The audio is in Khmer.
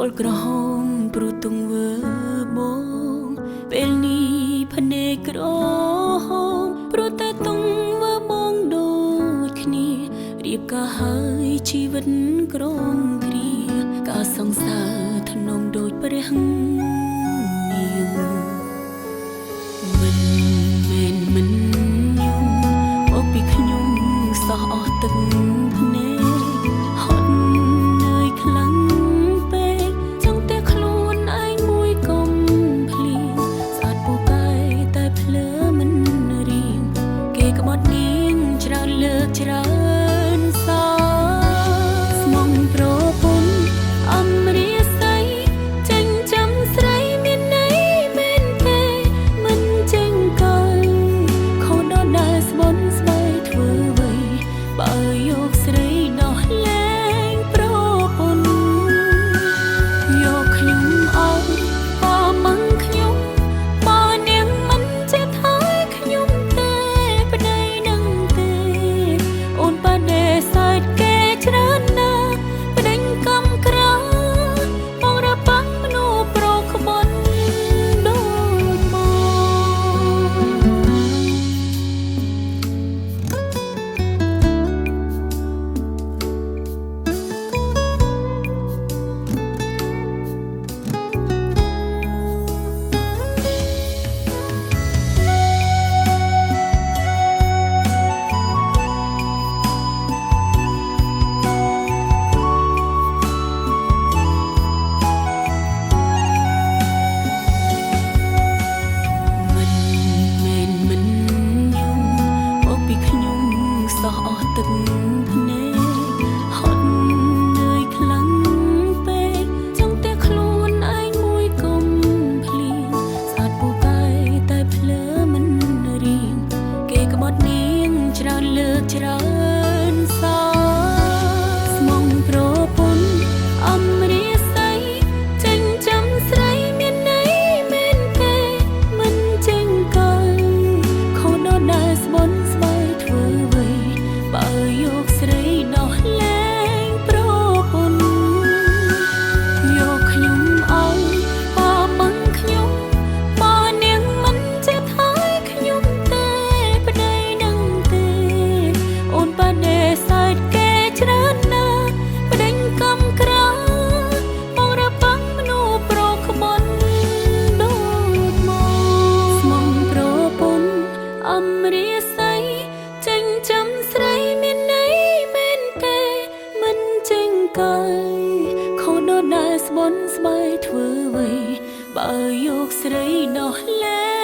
លក្រហមព្រោះទង្វើបងពេលនេះភ្នែកក្រហមព្រោះតែទង្វើបងដូចគ្នារៀបការហើយជីវិតក្រំគ្រាការសង្សារធ្នមដូចព្រះនាងមិនញោមមកពីខ្ញុំសោះអស់ទឹកភ្នែកហត់នឿយខ្លាំងពេកចង់តែខ្លួនឯងមួយកុំភ្លៀងស្អាតពូកែតែភ្លើមិនរៀងគេក្បត់នាងច្រើនលើកច្រើនសោស្មងប្រពន្ធអំរាសីចិញ្ចឹមស្រីមានន័យមែនទេមិនចេញកើខូនដល់ដែលស្បន់ស្បែកធ្វើអ្វីបើយកស្រីដោះលែងប្រពន្ធយកខ្ញុំអស់បើមិនខ្ញុំបើនាងមិនចេះថាខ្ញុំទេប្តីនឹងទេអូនបដិសេធគេច្រើនណាស់ប្តេញកំក្រៅបងរបាំងមនុស្សប្រុសក្បត់ដូចមិនញោមមកពីខ្ញុំសោះអស់ទឹកភ្នែកហត់នឿយខ្លាំងពេកចង់តែខ្លួនឯងមួយកុំភ្លៀងស្អាតពូកែតែភ្លើមិនរៀងគេក្បត់នាងច្រើនលើកច្រើនសោស្មងប្រពន្ធអំរាសីចិញ្ចឹមស្រីមានន័យមែនទេមិនចេញកើខូនដល់ដែលស្បន់ស្បែកធ្វើអ្វីបើយកស្រីដោះលែងប្រពន្ធយកខ្ញុំអស់បើមិនខ្ញុំបើនាងមិនចេះថាខ្ញុំទេប្តីនឹងទេអូនបដិសេធគេច្រើនណាស់ប្តេញកំក្រៅបងរបាំងមនុស្សប្រុសក្បត់ដូចមកស្មងប្រពន្ធអំរាសីចិញ្ចឹមស្រីមានន័យមែនទេមិនចេញកើខូនដល់ដែលស្បន់ស្បែកធ្វើអ្វីបើយកស្រីដោះលែង